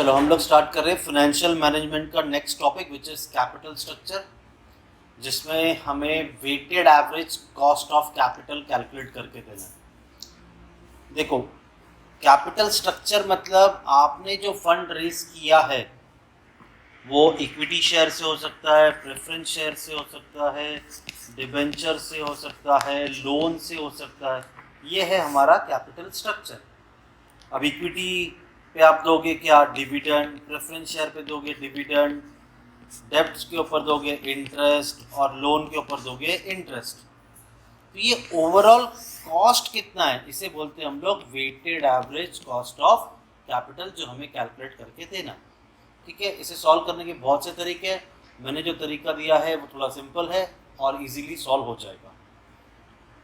चलो हम लोग स्टार्ट कर रहे हैं फाइनेंशियल मैनेजमेंट का next topic which is capital structure, जिसमें हमें weighted average cost of capital calculate करके देना है। देखो, कैपिटल स्ट्रक्चर मतलब आपने जो फंड रेज किया है वो इक्विटी शेयर से हो सकता है, प्रेफरेंस शेयर से हो सकता है, डिबेंचर से हो सकता है, लोन से हो सकता है। ये है हमारा कैपिटल स्ट्रक्चर। अब इक्विटी पे आप दोगे क्या? डिविडेंड। प्रेफरेंस शेयर पे दोगे डिविडेंड। डेब्ट्स के ऊपर दोगे इंटरेस्ट और लोन के ऊपर दोगे इंटरेस्ट। तो ये ओवरऑल कॉस्ट कितना है, इसे बोलते हैं हम लोग weighted average cost of capital, जो हमें कैलकुलेट करके देना। ठीक है, इसे सॉल्व करने के बहुत से तरीके हैं। मैंने जो तरीका दिया है वो थोड़ा सिंपल है और इजीली सॉल्व हो जाएगा।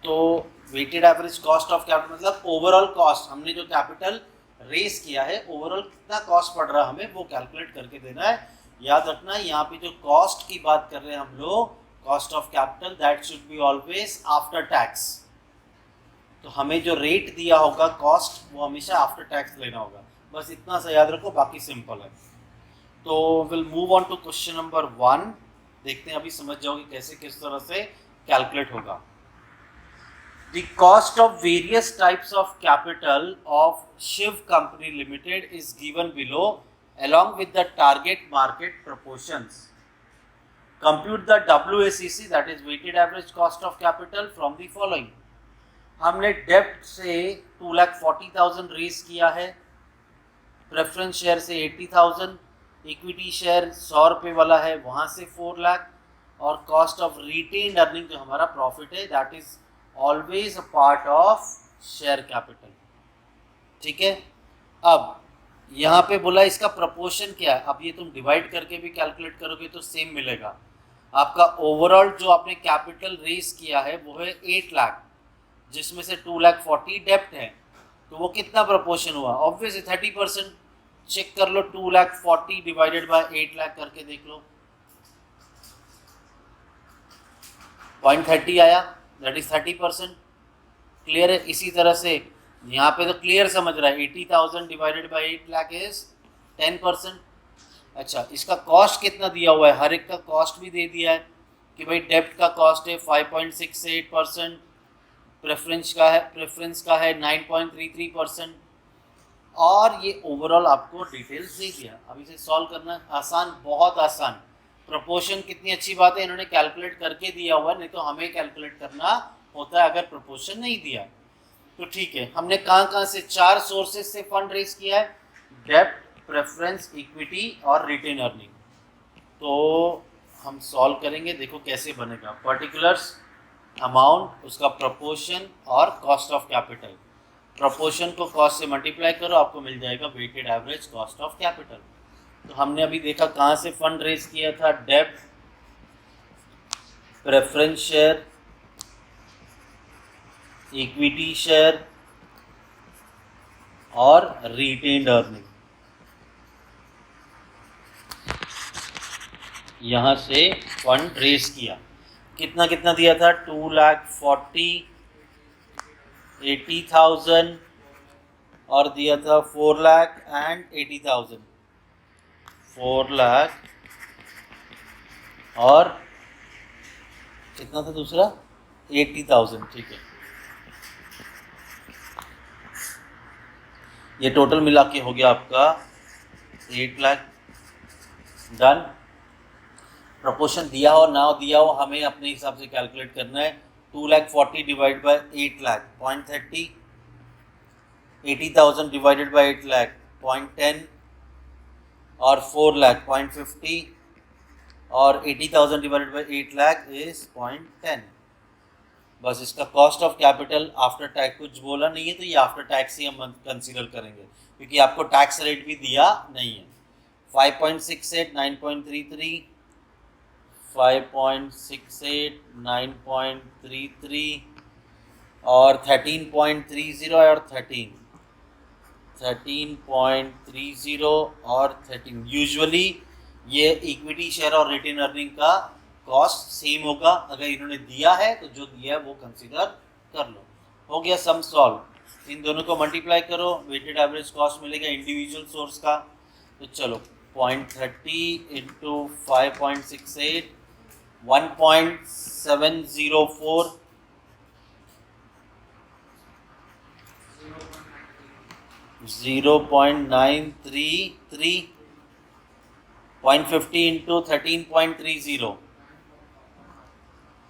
तो weighted average cost of capital मतलब ओवरऑल कॉस्ट, हमने जो कैपिटल रेस किया है ओवरऑल कितना कॉस्ट पड़ रहा है हमें वो कैलकुलेट करके देना है। याद रखना, यहाँ पे जो कॉस्ट की बात कर रहे हैं हम लोग, cost of capital, that should be always after tax. तो हमें जो रेट दिया होगा कॉस्ट वो हमेशा आफ्टर टैक्स लेना होगा। बस इतना सा याद रखो, बाकी सिंपल है। तो will move on to question number 1। देखते हैं, अभी समझ जाओगे कैसे किस तरह से कैलकुलेट होगा। The cost of various types of capital of Shiv Company Limited is given below along with the target market proportions. Compute the WACC, that is weighted average cost of capital, from the following. हमने डेब्ट से 2,40,000 raise किया है, preference share से 80,000, equity share 100 रुपये वाला है वहाँ से 4 लाख, और कॉस्ट ऑफ रिटेन्ड अर्निंग जो हमारा प्रॉफिट है that is always a part of share capital. ठीक है, अब यहाँ पे बोला इसका प्रपोर्शन क्या है। अब ये तुम डिवाइड करके भी कैलकुलेट करोगे तो सेम मिलेगा। आपका ओवरऑल जो आपने कैपिटल रेज किया है वो है 8 लाख, जिसमें से 2,40,000 डेप्ट है, तो वो कितना प्रपोर्शन हुआ? ऑब्वियसली 30%। चेक कर लो, 2,40,000 डिवाइडेड बाय 8 लाख करके देख लो, 0.30 आया, दैट इज 30%। क्लियर है? इसी तरह से यहाँ पे तो क्लियर समझ रहा है, 80,000 डिवाइडेड बाय 8 लाख इज 10%। अच्छा, इसका कॉस्ट कितना दिया हुआ है? हर एक का कॉस्ट भी दे दिया है कि भाई डेब्ट का कॉस्ट है 5.68%, प्रेफरेंस का है 9.33%, और ये ओवरऑल आपको डिटेल्स दे दिया। अब इसे सॉल्व करना आसान, बहुत आसान। प्रोपोर्शन कितनी अच्छी बात है, इन्होंने कैलकुलेट करके दिया हुआ है, नहीं तो हमें कैलकुलेट करना होता है अगर प्रोपोर्शन नहीं दिया। तो ठीक है, हमने कहाँ से 4 सोर्सेज से फंड रेज किया है, डेब्ट, प्रेफरेंस, इक्विटी और रिटेन अर्निंग। तो हम सॉल्व करेंगे, देखो कैसे बनेगा। पर्टिकुलर्स, अमाउंट, उसका प्रोपोर्शन और कॉस्ट ऑफ कैपिटल। प्रोपोर्शन को कॉस्ट से मल्टीप्लाई करो, आपको मिल जाएगा weighted average cost of capital. तो हमने अभी देखा कहाँ से फंड रेज किया था, डेब्ट, प्रेफरेंस शेयर, इक्विटी शेयर और रिटेन्ड अर्निंग। यहाँ से फंड रेज किया, कितना कितना दिया था? 2,40,000, 80,000 और दिया था 4 लाख एंड 80,000, 4 लाख और कितना था दूसरा? 80,000। ठीक है, ये टोटल मिला के हो गया आपका 8 लाख। डन। प्रपोर्शन दिया हो ना दिया हो हमें अपने हिसाब से कैलकुलेट करना है। 2,40,000 divide by 8 lakh 0.30, 80,000 divided by 8 lakh 0.10 और 4 लाख 0.50 और 80,000 डिवाइडेड बाय 8 लाख इज 0.10। बस इसका cost of capital after tax कुछ बोला नहीं है, तो ये आफ्टर टैक्स ही हम कंसीडर करेंगे क्योंकि आपको टैक्स रेट भी दिया नहीं है। 5.68, 9.33, 5.68, 9.33 और 13.30 और 13.30 और 13। यूजुअली ये इक्विटी शेयर और रिटेन अर्निंग का कॉस्ट सेम होगा। अगर इन्होंने दिया है तो जो दिया है वो कंसीडर कर लो। हो गया सम सॉल्व। इन दोनों को मल्टीप्लाई करो, वेटेड एवरेज कॉस्ट मिलेगा इंडिविजुअल सोर्स का तो चलो 0.30 इंटू 5.68 1.704 0.933 0.50 इंटू 13.30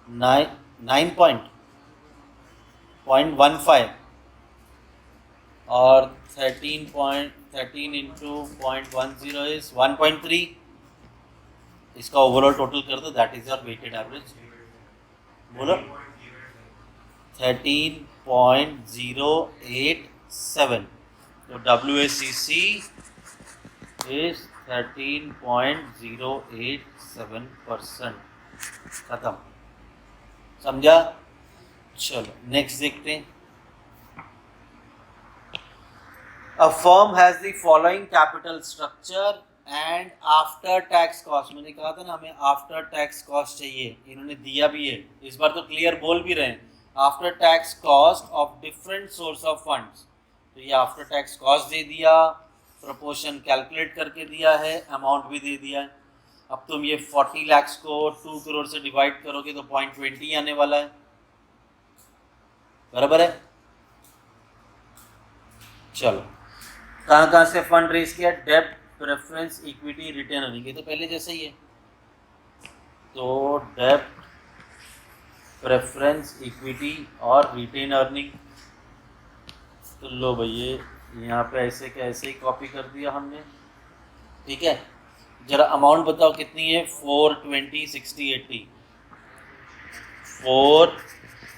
9.15 और 13 इंटू 0.10 इज 1.3. इसका ओवरऑल टोटल कर दो, that is your weighted average. बोलो 13.087. तो WACC इज 13.087%. खत्म. समझा? चलो नेक्स्ट देखते हैं. A firm has the following capital structure and after tax cost. मैंने कहा था ना हमें आफ्टर टैक्स कॉस्ट चाहिए, इन्होंने दिया भी है, इस बार तो क्लियर बोल भी रहे हैं. After tax cost of different source of funds. तो ये आफ्टर टैक्स कॉस्ट दे दिया, प्रोपोर्शन कैलकुलेट करके दिया है, अमाउंट भी दे दिया है. अब तुम ये 40 लाख को 2 करोड़ से डिवाइड करोगे तो 0.20 आने वाला है. बराबर है. चलो कहाँ से फंड रेज किया? डेब्ट, प्रेफरेंस, इक्विटी, रिटेन अर्निंग. ये तो पहले जैसे ही है. तो डेब्ट, प्रेफरेंस, इक्विटी और रिटेन अर्निंग. तो लो भैया यहाँ पे ऐसे के ऐसे ही कॉपी कर दिया हमने. ठीक है. जरा अमाउंट बताओ कितनी है? 420, 60, 80. 4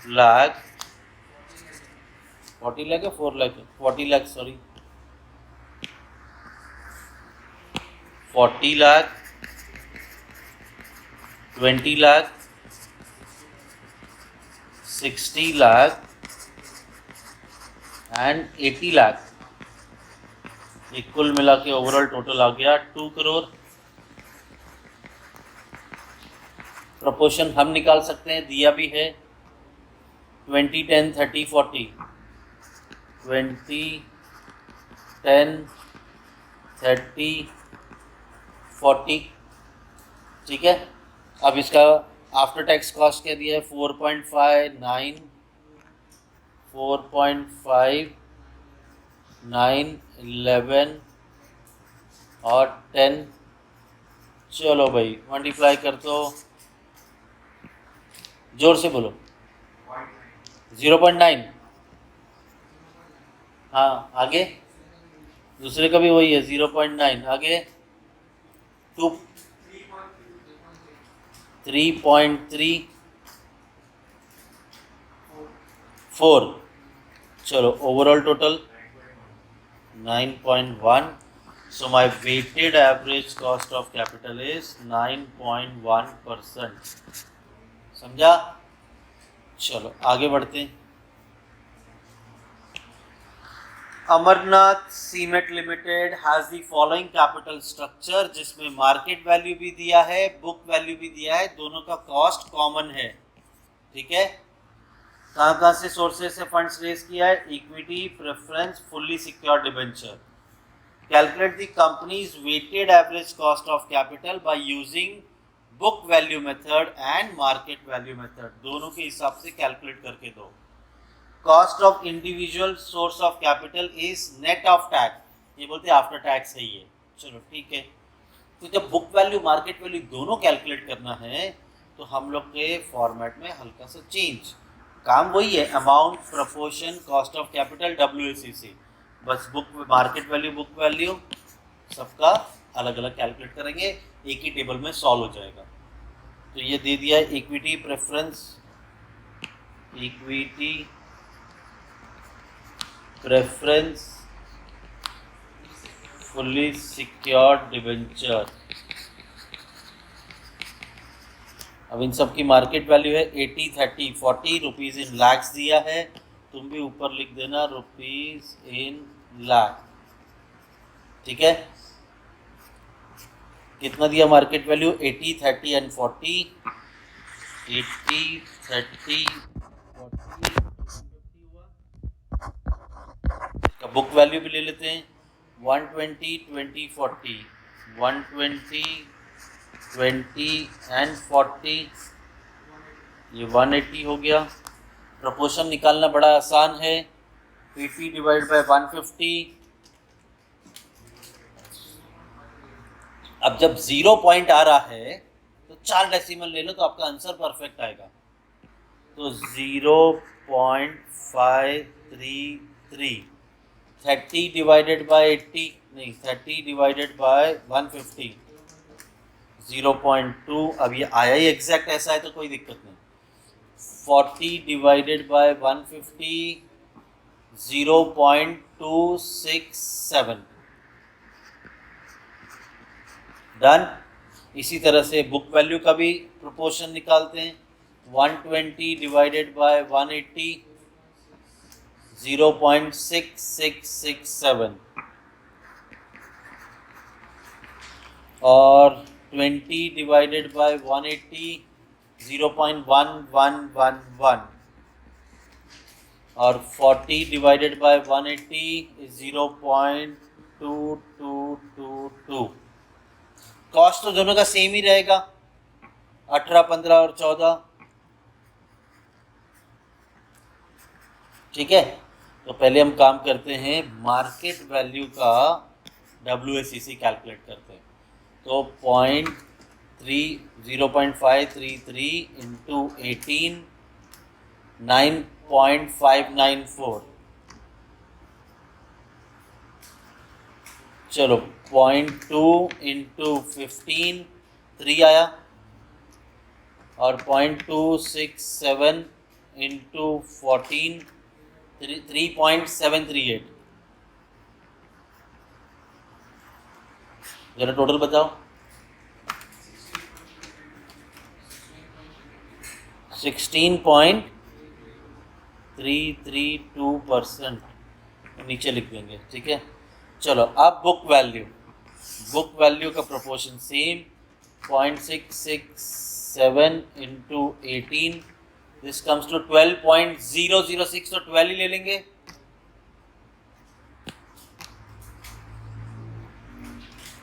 लाख 40 लाख है, 4 लाख है, 40 लाख सॉरी, 40 लाख, 20 लाख, 60 लाख एंड 80 लाख. ये कुल मिला के ओवरऑल टोटल आ गया 2 करोड़. प्रोपोर्शन हम निकाल सकते हैं, दिया भी है 20, 10, 30, 40. 20, 10, 30, 40. ठीक है. अब इसका आफ्टर टैक्स कॉस्ट क्या दिया है? 4.59, 4.5, 9, 11 और 10. चलो भाई मल्टीप्लाई कर दो, जोर से बोलो. 0.9. हाँ आगे दूसरे का भी वही है 0.9. आगे 2, 3.3, 4. चलो overall total 9.1. So my weighted average cost of capital is 9.1%. समझा? चलो आगे बढ़ते हैं. Amarnath cement limited has the following capital structure, जिसमें मार्केट वैल्यू भी दिया है, बुक वैल्यू भी दिया है, दोनों का कॉस्ट कॉमन है. ठीक है. कहाँ से सोर्सेज से फंड्स रेज किया है? Equity, preference, fully secured debenture. Calculate the company's weighted average cost of capital by using book value method and market value method. दोनों के हिसाब से कैलकुलेट करके दो. Cost of individual source of capital is net of tax. ये बोलते हैं after tax है ये. चलो ठीक है. तो जब बुक वैल्यू मार्केट वैल्यू दोनों कैलकुलेट करना है तो हम लोग के फॉर्मेट में हल्का सा चेंज. काम वही है, amount, proportion, cost of capital, WACC. बस book market value, book value सबका अलग अलग कैलकुलेट करेंगे, एक ही टेबल में सॉल्व हो जाएगा. तो ये दे दिया है equity, preference, equity, preference, fully secured debenture. अब इन सब की मार्केट वैल्यू है 80, 30, 40. रुपीज़ इन लैक्स दिया है, तुम भी ऊपर लिख देना रुपीज़ इन लाख. ठीक है. कितना दिया मार्केट वैल्यू? 80, 30 एंड 40. 80, 30, 40 हुआ. इसका बुक वैल्यू भी ले लेते हैं. 120 20 40, 120 20 एंड 40, ये 180 हो गया। प्रोपोर्शन निकालना बड़ा आसान है, 80 डिवाइड बाय 150। अब जब 0 पॉइंट आ रहा है तो 4 डेसिमल ले लो तो आपका आंसर परफेक्ट आएगा। तो 0.533, 30 डिवाइडेड बाय 80 नहीं, 30 डिवाइडेड बाय 150, 0.2। अब ये आया ही एग्जैक्ट ऐसा है तो कोई दिक्कत नहीं। 40 डिवाइडेड बाय 150, 0.267, डन। इसी तरह से बुक वैल्यू का भी प्रोपोर्शन निकालते हैं। 120 डिवाइडेड बाय 180, 0.6667, और 20 डिवाइडेड बाय 180, 0.1111, और 40 डिवाइडेड बाय 180 इज 0.2222। कॉस्ट तो दोनों का सेम ही रहेगा, 18, 15 और 14। ठीक है, तो पहले हम काम करते हैं मार्केट वैल्यू का WACC कैलकुलेट करते हैं। तो 0.533 इंटू 18, 9.594। चलो 0.2 इंटू 15, 3 आया, और 0.267 इंटू 14, 3.738। जरा टोटल बताओ। 16.332%, नीचे लिख देंगे। ठीक है, चलो अब बुक वैल्यू का proportion same, 0.667 into 18, this comes to 12.006, तो 12 ही ले लेंगे।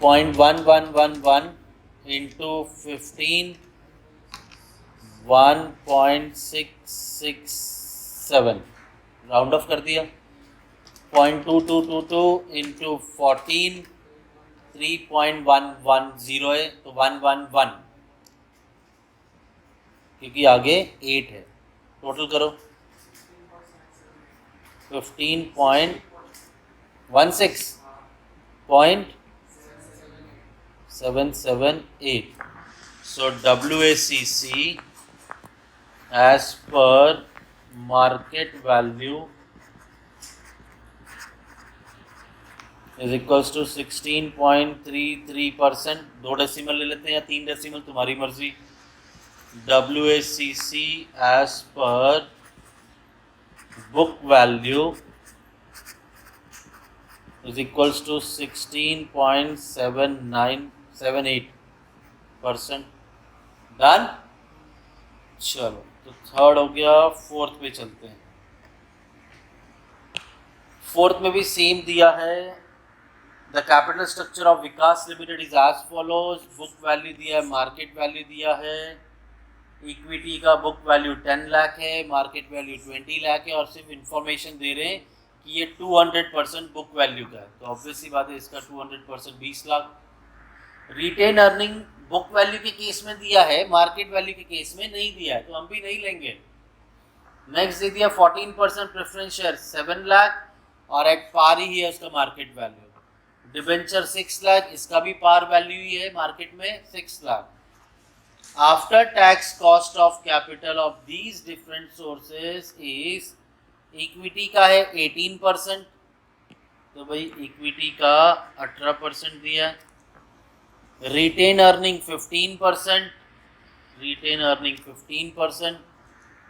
0.1111 इंटू 15, 1.667, राउंड ऑफ कर दिया। 0.2222 इंटू 14, 3.110 है, तो 111, क्योंकि आगे 8 है। टोटल करो, 15.16.778। So WACC as per market value is equals to 16.33%। 2 decimal ले लेते हैं या 3 डेसिमल, तुम्हारी मर्जी। WACC as per book value is equals to 16.7978%। Done. चलो, तो थर्ड हो गया, फोर्थ पे चलते हैं। फोर्थ में भी सेम दिया है। The capital structure of Vikas limited is as follows. Book value दिया है, मार्केट वैल्यू दिया है। इक्विटी का बुक वैल्यू 10 लाख है, मार्केट वैल्यू 20 लाख है, और सिर्फ इंफॉर्मेशन दे रहे हैं कि ये 200% बुक वैल्यू का है, तो ऑब्वियसली बात है इसका 200% 20 lakh. Retain earning book value के केस में दिया है, मार्केट वैल्यू के केस में नहीं दिया है, तो हम भी नहीं लेंगे। नेक्स्ट दे दिया 14% प्रेफरेंस शेयर 7 लाख, और एट पार ही है उसका मार्केट वैल्यू। डिबेंचर 6 लाख, इसका भी पार वैल्यू ही है मार्केट में 6 lakh. After tax cost of capital of these different sources is, equity का है 18%, तो भाई इक्विटी का 18% दिया। रिटेन अर्निंग 15%,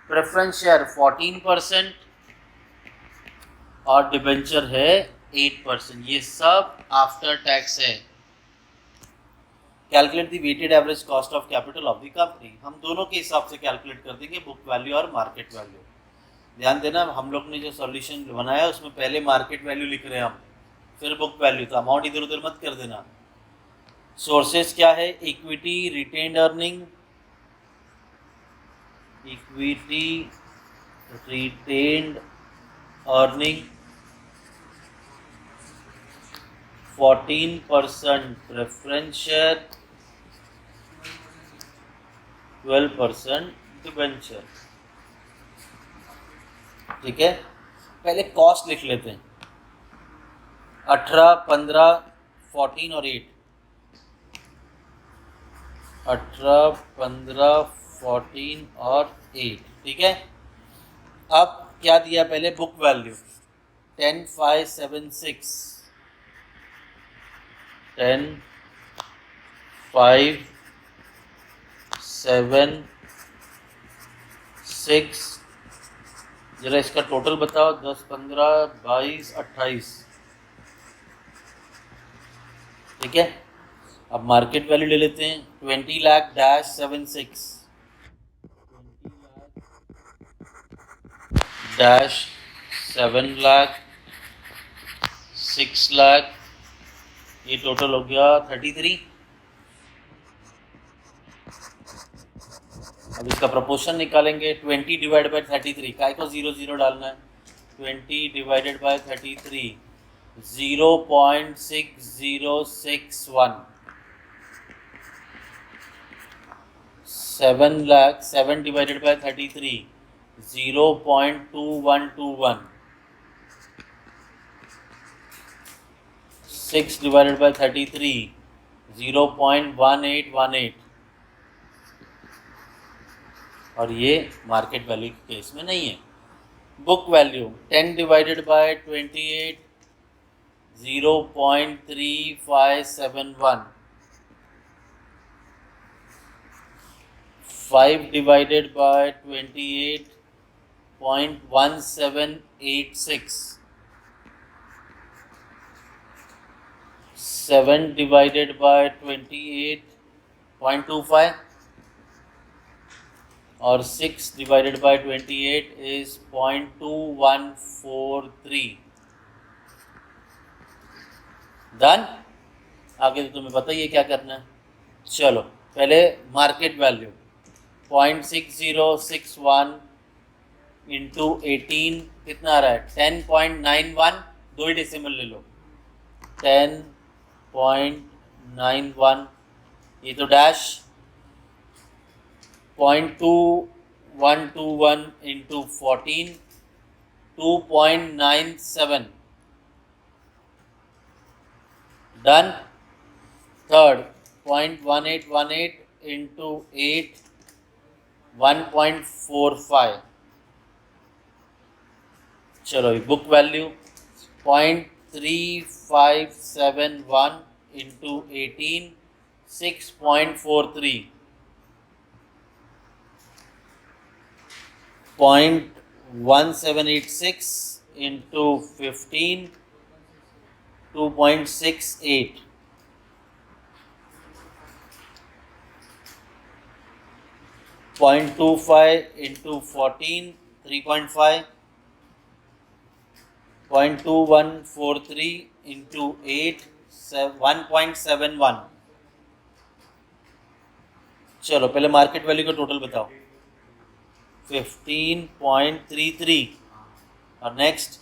प्रेफरेंस शेयर 14%, और डिबेंचर है 8%। ये सब आफ्टर टैक्स है। Calculate the weighted average cost of capital of the company. हम दोनों के हिसाब से कैलकुलेट कर देंगे, बुक वैल्यू और मार्केट वैल्यू। ध्यान देना, हम लोग ने जो सॉल्यूशन बनाया उसमें पहले मार्केट वैल्यू लिख रहे हैं हम, फिर बुक वैल्यू, तो अमाउंट इधर उधर मत कर देना। सोर्सेस क्या है? Equity retained earning, equity retained earning 14% preference share, 12% debenture. ठीक है, पहले कॉस्ट लिख लेते हैं। 18, 15, 14 और 8। 18, 15, 14 और 8। ठीक है, अब क्या दिया? पहले बुक वैल्यू 10, 5, 7, 6। 10, 5, 7, 6। जरा इसका टोटल बताओ। 10, 15, 22, 28। ठीक है, अब मार्केट वैल्यू ले लेते हैं। 20 लाख डैश 76, 20 लाख डैश 7 लाख, 6 लाख, ये टोटल हो गया 33। अब इसका प्रोपोर्शन निकालेंगे। 20 डिवाइड बाई 33, काय को 0 0 डालना है। 20 divided by 33, 0.6061। 7 lakh, 7 divided by 33, 0.2121। 6 divided by 33, 0.1818। और ये मार्केट वैल्यू के केस में नहीं है। Book value 10 divided by 28, 0.3571। 5 divided by 28, 0.1786। 7 divided by 28, 0.25। और 6 डिवाइडेड बाय 28 इज 0.2143। डन। आगे तो तुम्हें पता ही है क्या करना है। चलो पहले मार्केट वैल्यू 0.6061 इंटू 18 कितना आ रहा है? 10.91। दो ही डेसिमल ले लो। 10.91, ये तो dash 0.2121 into 14, 2.97। Done. Third 0.1818 into 8, 1.45। चलो book value 0.3571 into 18, 6.43। 0.1786 into 15, 2.68। 0.25 into 14, 3.5। 0.2143 into 8, 1.71। चलो पहले मार्केट वैल्यू का टोटल बताओ। 15.33 और नेक्स्ट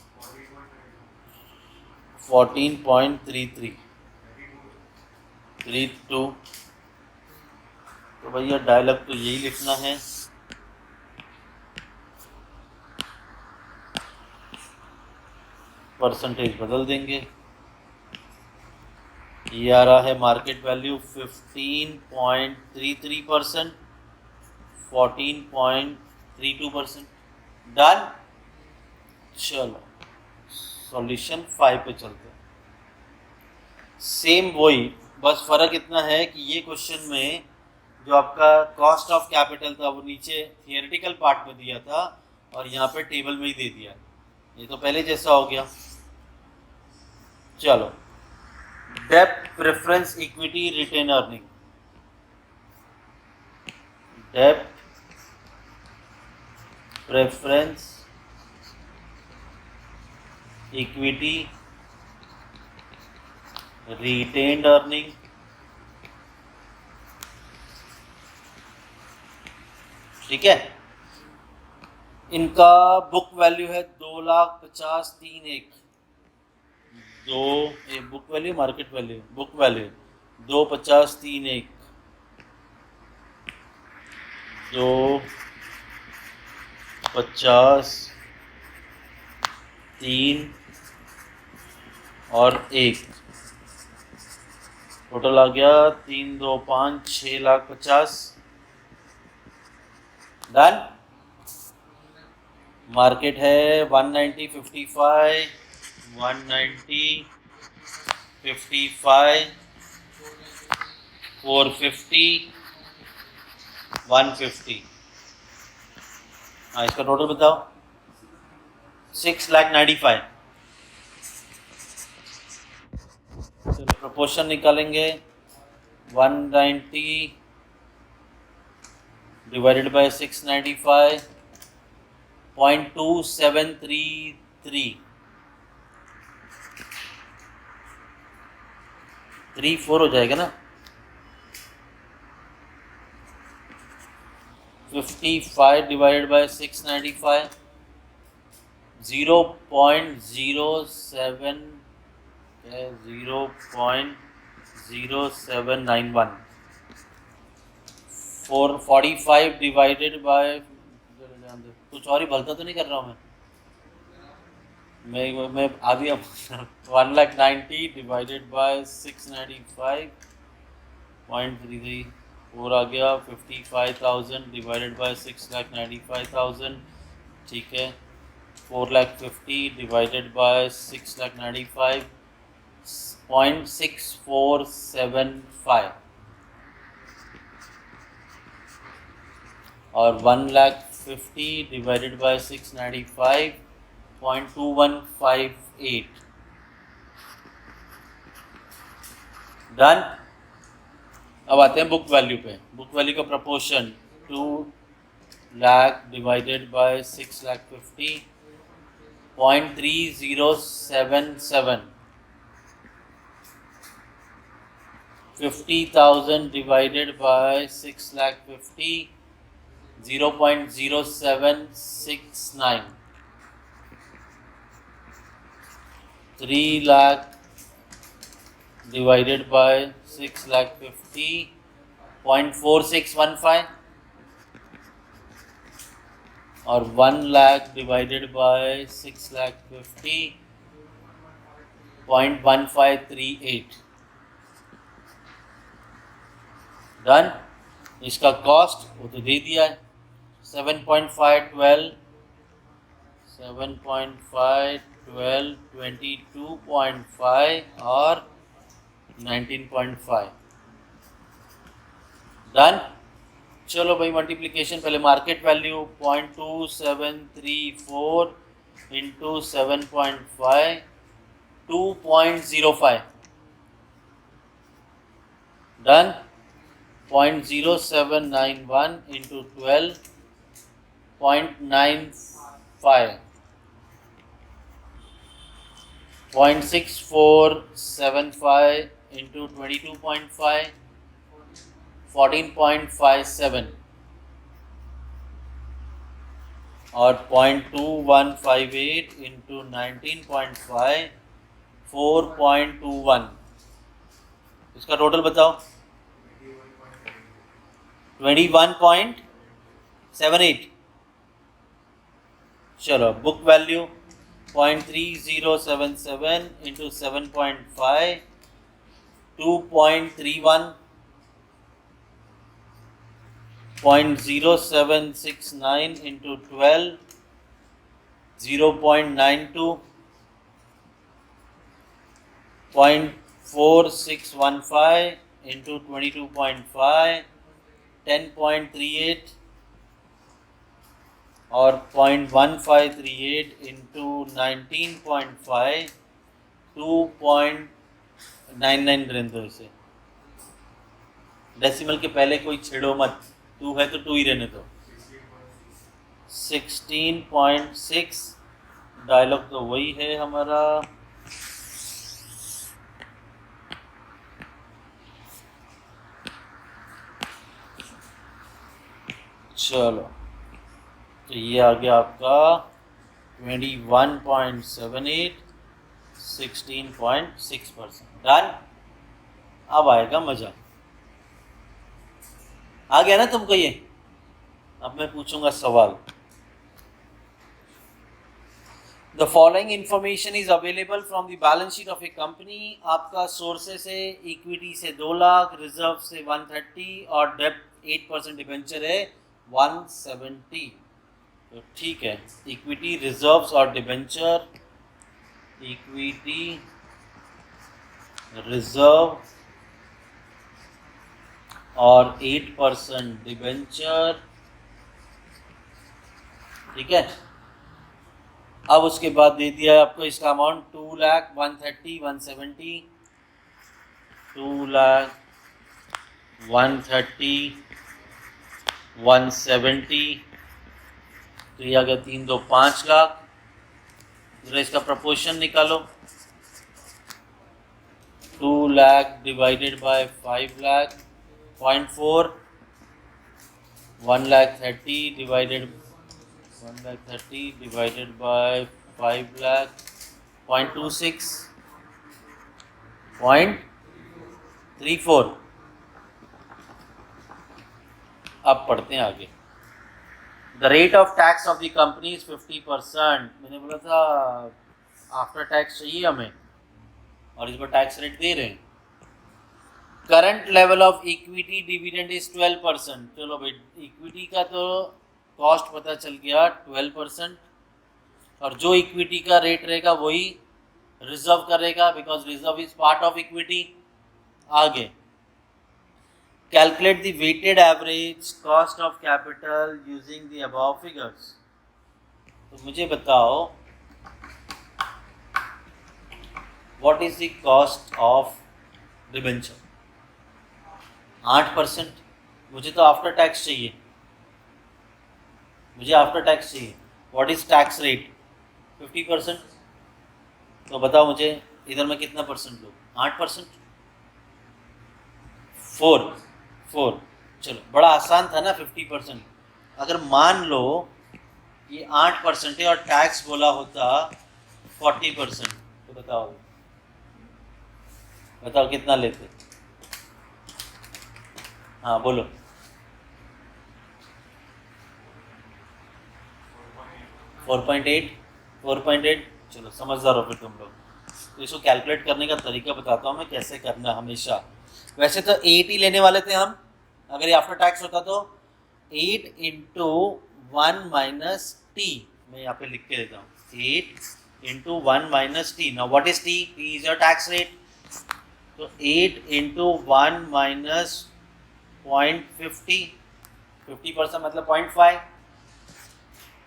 14.33, 32। तो भैया डायलॉग तो यही लिखना है। परसेंटेज बदल देंगे। ये आ रहा है मार्केट वैल्यू 15.33%, 14.32%। डन। चलो सॉल्यूशन 5 पे चलते हैं। सेम वही, बस फ़र्क इतना है कि ये क्वेश्चन में जो आपका कॉस्ट ऑफ कैपिटल था वो नीचे थियोरेटिकल पार्ट में दिया था और यहाँ पे टेबल में ही दे दिया। ये तो पहले जैसा हो गया। चलो डेब्ट प्रेफरेंस इक्विटी रिटेन अर्निंग। डेब्ट प्रेफरेंस इक्विटी रिटेन्ड अर्निंग, ठीक है। इनका बुक वैल्यू है 2,50,301, book value market value, book value 2,50,301, 2,50,3 और 1, टोटल आ गया 3,2,5 6,50,000। डन। मार्केट है 190.55, 190.55, 450, 150। हाँ, इसका टोटल बताओ। 6,95,000। चलो प्रोपोर्शन निकालेंगे। 190 डिवाइडेड बाय 695, 0.2733, 34 हो जाएगा ना। 55 डिवाइडेड बाय 695, 0.07, 0.0791। 445 डिवाइडेड बाय, कुछ और ही भलता तो नहीं कर रहा हूँ मैं अभी अब 1,90,000 डिवाइडेड बाय 695.334 आ गया। 55,000 डिवाइडेड बाय 6,95,000, ठीक है। 4,50,000 डिवाइडेड बाय 6,95,000.6475 और 1,50,000 डिवाइडेड बाय 695.2158। डन। अब आते हैं बुक वैल्यू पे। बुक वैल्यू का proportion 2 lakh divided by 6,50,000, 0.3077। 50,000 divided by 6,50,000, 0.0769। 3 lakh divided by 6,50,000, 0.4615 और 1 लाख डिवाइडेड बाय 6,50,000, 0.1538। डन। इसका कॉस्ट वो तो दे दिया है, 7.512, 7.512, 22.5 और 19.5। डन। चलो भाई मल्टीप्लिकेशन, पहले market value 0.2734 into 7.5, 2.05। Done. 0.0791 into 12, 0.95, 0.6475 into 22.5, 14.57 और 0.2158 इंटू 19.5, 4.21। इसका टोटल बताओ। 21.78। चलो book value 0.3077 into 7.5, 2.31, 0.0769 into 12, 0.92, 0.4615 into 22.5, 10.38 और 0.1538 इंटू 19.5, 2.99 रहने दो इसे। डेसिमल के पहले कोई छेड़ो मत, 2 है तो 2 ही रहने दो। 16.6। डायलॉग तो वही है हमारा। चलो, तो ये आ गया आपका 21.78, 16.6%। डन। अब आएगा मजा। आ गया ना तुमको ये? अब मैं पूछूंगा सवाल। The following information is available from the balance sheet of a company। आपका सोर्सेस है इक्विटी से 2 लाख, रिजर्व से 130 और डेब्ट 8% डिबेंचर है 170। तो ठीक है, इक्विटी, रिजर्व्स और डिबेंचर, इक्विटी, रिजर्व और 8% डिबेंचर। ठीक है, अब उसके बाद दे दिया है आपको इसका अमाउंट 2 लाख 130 170, 2 लाख 130 170। तो ये आ गया 3 2 5 लाख। जरा इसका प्रपोर्शन निकालो। 2 lakh divided by 5 lakh 0.4, 1,30,000 divided by 5 lakh 0.26, 0.34। अब पढ़ते हैं आगे। The rate of tax of the company is 50%। मैंने बोला था आफ्टर टैक्स चाहिए हमें, और इस पर टैक्स रेट दे रहे हैं। Current level of equity dividend is 12%। चलो भाई, इक्विटी का तो कॉस्ट पता चल गया 12%, और जो इक्विटी का रेट रहेगा वही रिजर्व करेगा, because reserve is part of equity. आगे, calculate the weighted average cost of capital using the above figures. तो मुझे बताओ, what is the cost of debenture? 8%। मुझे तो आफ्टर टैक्स चाहिए, मुझे आफ्टर टैक्स चाहिए। What is tax rate? 50%। तो बताओ मुझे, इधर मैं कितना परसेंट लूँ? 8%। 4। चलो, बड़ा आसान था ना 50%। अगर मान लो ये 8% है और टैक्स बोला होता 40%, तो बताओ कितना लेते? हाँ बोलो। 4.8। चलो, समझदार हो फिर तुम लोग। तो इसको कैलकुलेट करने का तरीका बताता हूँ मैं कैसे करना है हमेशा। वैसे तो 8 ही लेने वाले थे हम, अगर ये आफ्टर टैक्स होता तो 8 इंटू 1 माइनस टी। मैं यहाँ पे लिख के देता हूँ, 8 into 1 minus T. Now what is T? T is your tax rate. तो 8 इंटू 1 माइनस 0.50, 50% मतलब 0.5।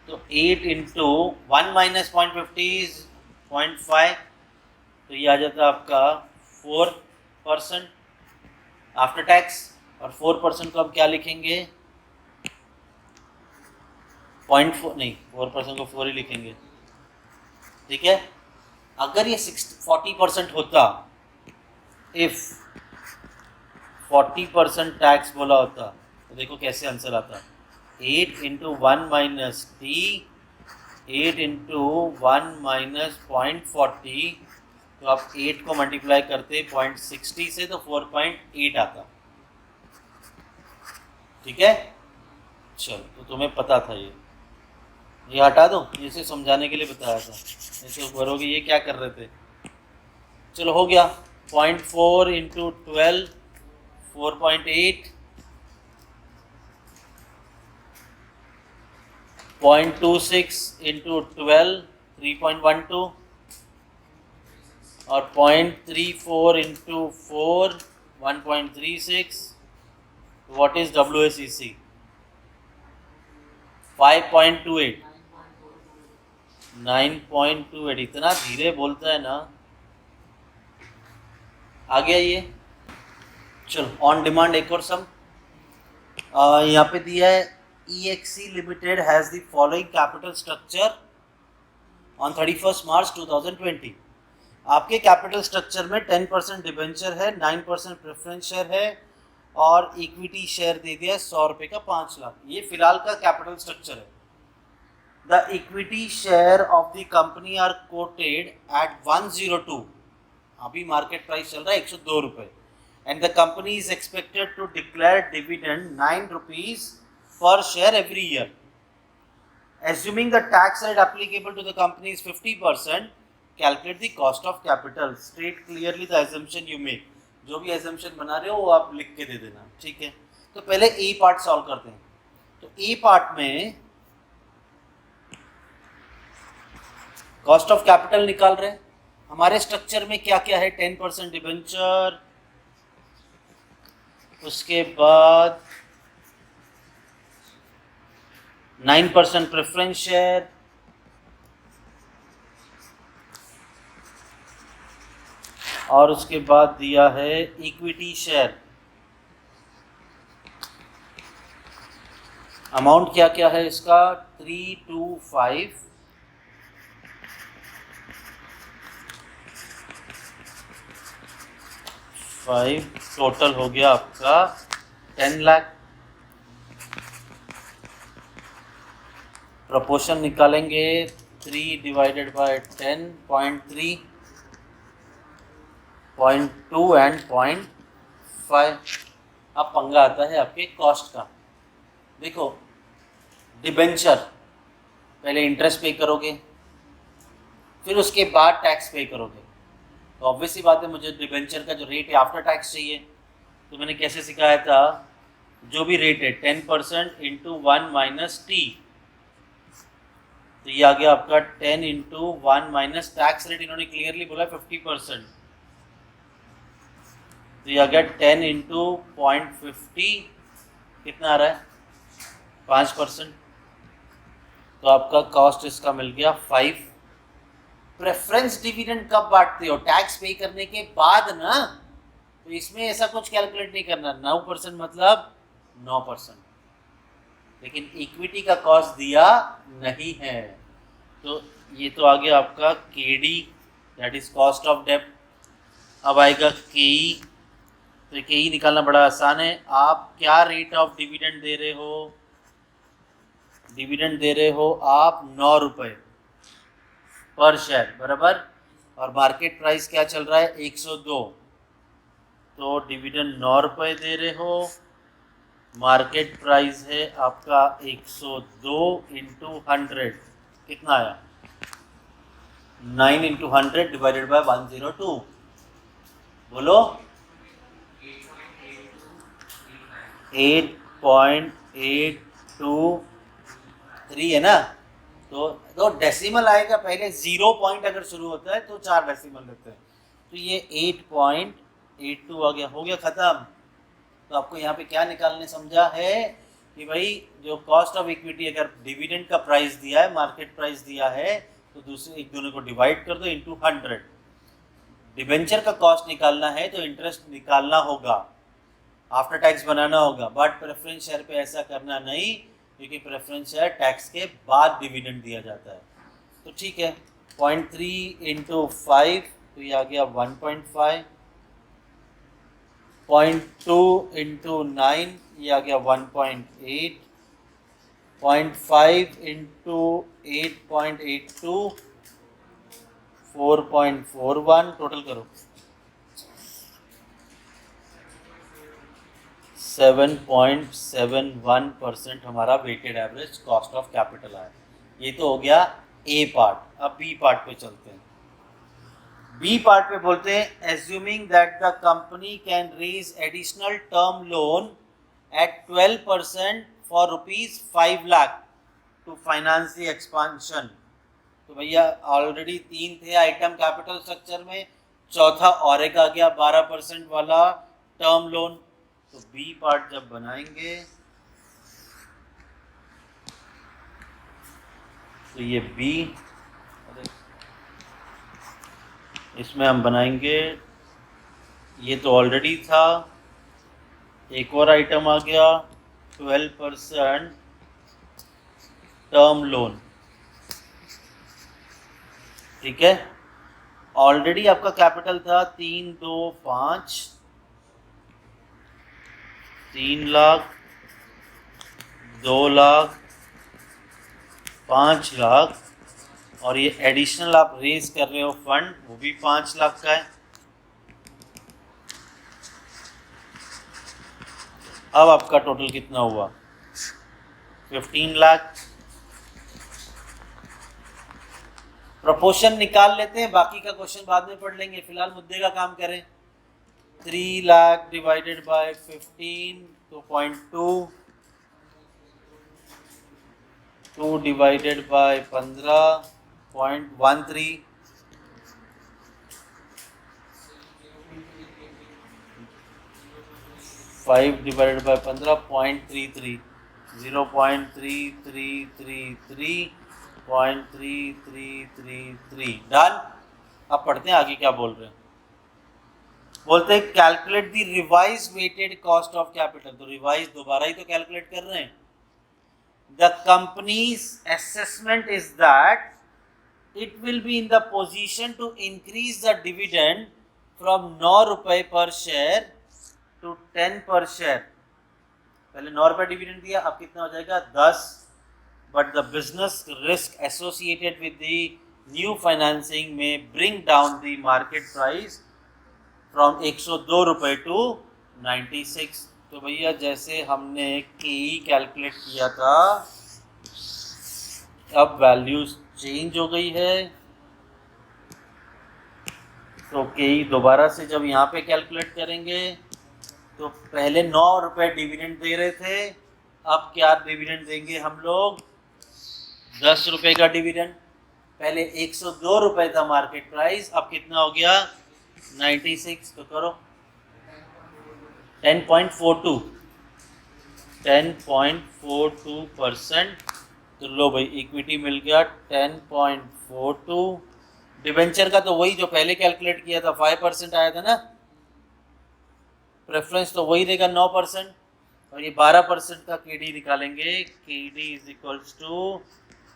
तो 8 इंटू 1 माइनस 0.50 इज 0.5। तो ये आ जाता है आपका 4% आफ्टर टैक्स। और 4% को अब क्या लिखेंगे? 0.4 नहीं, 4% को 4 ही लिखेंगे। ठीक है, अगर ये 40% होता, इफ 40% टैक्स बोला होता, तो देखो कैसे आंसर आता। 8 into 1 minus T, 8 into 1 minus 0.40। तो आप 8 को मल्टीप्लाई करते 0.60 से, तो 4.8 आता। ठीक है, चलो, तो तुम्हें पता था ये हटा दो, इसे समझाने के लिए बताया था। ऐसे बोलोगे ये क्या कर रहे थे। चलो, हो गया। 0.4 इंटू 12 4.8, 0.26 इंटू 12 3.12, और 0.34 इंटू 4 1.36। What is WACC? 5.28, 9.28। इतना धीरे बोलता है ना। आ गया ये। चलो, ऑन डिमांड एक और सम यहाँ पे दिया है। EXC limited has the following capital structure on 31 मार्च 2020। आपके कैपिटल स्ट्रक्चर में 10% डिबेंचर है, 9% प्रेफरेंस शेयर है, और इक्विटी शेयर दे दिया 100 रुपये का 5 लाख। ये फिलहाल का कैपिटल स्ट्रक्चर है। The equity share of the company are quoted at 102, अभी मार्केट प्राइस चल रहा है 102 रुपये, and the company is expected to declare dividend 9 rupees per share every year. Assuming the tax rate applicable to the company is 50%, calculate the cost of capital. State clearly the assumption you make. जो भी assumption बना रहे हो वो आप लिख के दे देना, ठीक है। तो पहले ए पार्ट सॉल्व करते हैं। तो ए पार्ट में कॉस्ट ऑफ कैपिटल निकाल रहे हैं। हमारे स्ट्रक्चर में क्या क्या है? 10% डिबेंचर, उसके बाद 9% प्रेफरेंस शेयर, और उसके बाद दिया है इक्विटी शेयर। अमाउंट क्या क्या है इसका? 325, 5 टोटल हो गया आपका 10 लाख। प्रोपोर्शन निकालेंगे 3 डिवाइडेड बाय 10, 0.3, 0.2 एंड 0.5। अब पंगा आता है आपके कॉस्ट का। देखो, डिबेंचर पहले इंटरेस्ट पे करोगे, फिर उसके बाद टैक्स पे करोगे। तो ऑब्वियस सी बात है, मुझे डिबेंचर का जो रेट है आफ्टर टैक्स चाहिए। तो मैंने कैसे सिखाया था, जो भी रेट है 10% इंटू 1 माइनस टी, तो ये आ गया आपका 10 इंटू 1 माइनस टैक्स रेट इन्होंने क्लियरली बोला 50%, तो ये आ गया 10 इंटू 0.50, कितना आ रहा है? 5%। तो आपका कॉस्ट इसका मिल गया 5। प्रेफरेंस डिविडेंड कब बांटते हो? टैक्स पे करने के बाद ना। तो इसमें ऐसा कुछ कैलकुलेट नहीं करना। 9% मतलब 9%, लेकिन इक्विटी का कॉस्ट दिया नहीं है। तो ये तो आ गया आपका KD, that is cost of डेब्ट। अब आएगा केई। तो केई निकालना बड़ा आसान है। आप क्या रेट ऑफ डिविडेंड दे रहे हो? डिविडेंड दे रहे हो आप 9 रुपये पर शेयर, बराबर। और मार्केट प्राइस क्या चल रहा है? 102। तो डिविडेंड 9 रुपये दे रहे हो, मार्केट प्राइस है आपका 102 इंटू 100, कितना आया? 9 इंटू 100 डिवाइडेड बाय 102, बोलो। 8.823 है ना। तो डेसिमल आएगा पहले। 0 पॉइंट अगर शुरू होता है तो 4 डेसिमल लगते हैं। तो ये 8.82 आ गया, हो गया ख़त्म। तो आपको यहाँ पे क्या निकालने समझा है कि भाई जो कॉस्ट ऑफ इक्विटी, अगर डिविडेंड का प्राइस दिया है, मार्केट प्राइस दिया है, तो दूसरे एक दोनों को डिवाइड कर दो इंटू 100। डिबेंचर का कॉस्ट निकालना है तो इंटरेस्ट निकालना होगा, आफ्टर टैक्स बनाना होगा। बट प्रेफरेंस शेयर पे ऐसा करना नहीं, क्योंकि प्रेफरेंस शेयर टैक्स के बाद डिविडेंड दिया जाता है। तो ठीक है, 0.3 इंटू 5, तो ये आ गया 1.5। 0.2 इंटू 9, ये आ गया 1.8। 0.5 इंटू 8.82, 4.41। टोटल करो, 7.71% हमारा weighted average cost of capital आया। ये तो हो गया ए पार्ट। अब बी पार्ट पे चलते हैं। बी पार्ट पे बोलते हैं, assuming that the company can raise additional term loan at 12% for ₹5 lakh to finance the expansion. तो भैया ऑलरेडी 3 थे आइटम कैपिटल स्ट्रक्चर में, चौथा और एक आ गया 12% वाला टर्म लोन। तो बी पार्ट जब बनाएंगे तो ये बी, इसमें हम बनाएंगे, ये तो ऑलरेडी था, एक और आइटम आ गया 12% टर्म लोन, ठीक है। ऑलरेडी आपका कैपिटल था 325, 3 लाख, 2 लाख, 5 लाख, और ये एडिशनल आप रेज कर रहे हो फंड, वो भी 5 लाख का है। अब आपका टोटल कितना हुआ? 15 लाख। प्रोपोर्शन निकाल लेते हैं, बाकी का क्वेश्चन बाद में पढ़ लेंगे, फिलहाल मुद्दे का काम करें। 3 लाख डिवाइडेड बाय 15 तो 0.2, 2 divided by 15 0.13, 5 divided by 15 0.33, 0.3333.3333 done. अब पढ़ते हैं आगे क्या बोल रहे हैं। बोलते हैं calculate the revise weighted cost of capital. तो रिवाइज दोबारा ही तो कैलकुलेट कर रहे हैं। The company's assessment is that it will be in the position to increase the dividend from 9 रुपए पर शेयर to 10 पर शेयर। पहले 9 रुपए डिविडेंड दिया, अब कितना हो जाएगा? 10। But the business risk associated with the new financing may bring down the market price from 102 रुपए टू 96। तो भैया जैसे हमने KE कैलकुलेट किया था, अब वैल्यूज चेंज हो गई है। तो KE दोबारा से जब यहाँ पे कैलकुलेट करेंगे तो पहले 9 रुपए डिविडेंड दे रहे थे, अब क्या डिविडेंड देंगे हम लोग? 10 रुपए का डिविडेंड। पहले 102 रुपए था मार्केट प्राइस, अब कितना हो गया? 96। तो करो 10.42, 10.42%। तो लो भाई इक्विटी मिल गया 10.42। डिबेंचर का तो वही जो पहले कैलकुलेट किया था, 5% आया था ना, प्रेफरेंस तो वही देगा 9%, और ये 12% का KD निकालेंगे। KD is equals to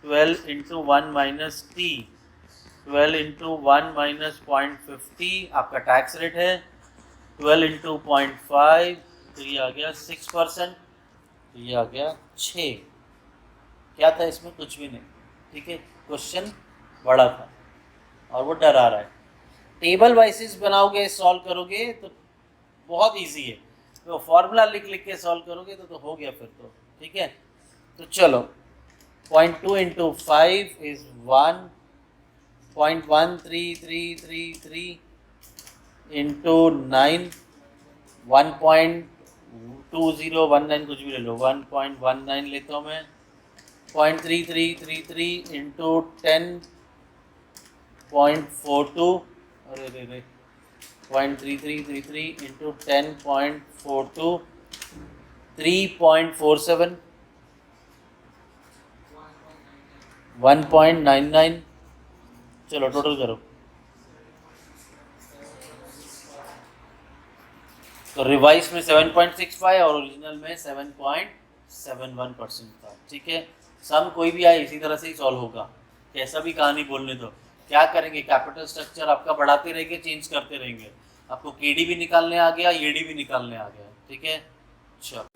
12 into 1 minus T, 12 into 1 minus 0.50 आपका टैक्स रेट है, 12 इंटू 0.5 तो ये आ गया 6%, तो ये आ गया 6। क्या था इसमें? कुछ भी नहीं। ठीक है, क्वेश्चन बड़ा था और वो डरा रहा है। टेबल वाइसेस बनाओगे, सॉल्व करोगे तो बहुत इजी है। तो फॉर्मूला लिख लिख के सॉल्व करोगे तो हो गया फिर तो। ठीक है, तो चलो 0.2 इंटू 5 इज 1.1333 इंटू 9, 1.2019 कुछ भी ले लो, 1.19 लेता हूँ मैं, 0.3333 इंटू 10.42, अरे रे रे 0.3333 इंटू 10.42, 3.47, 1.99। चलो टोटल करो। तो रिवाइज में 7.65 और ओरिजिनल में 7.71% था। ठीक है, सम कोई भी आए इसी तरह से ही सॉल्व होगा, कैसा भी कहानी बोलने दो। क्या करेंगे? कैपिटल स्ट्रक्चर आपका बढ़ाते रहेंगे, चेंज करते रहेंगे। आपको KD भी निकालने आ गया, ED भी निकालने आ गया। ठीक है, चलो।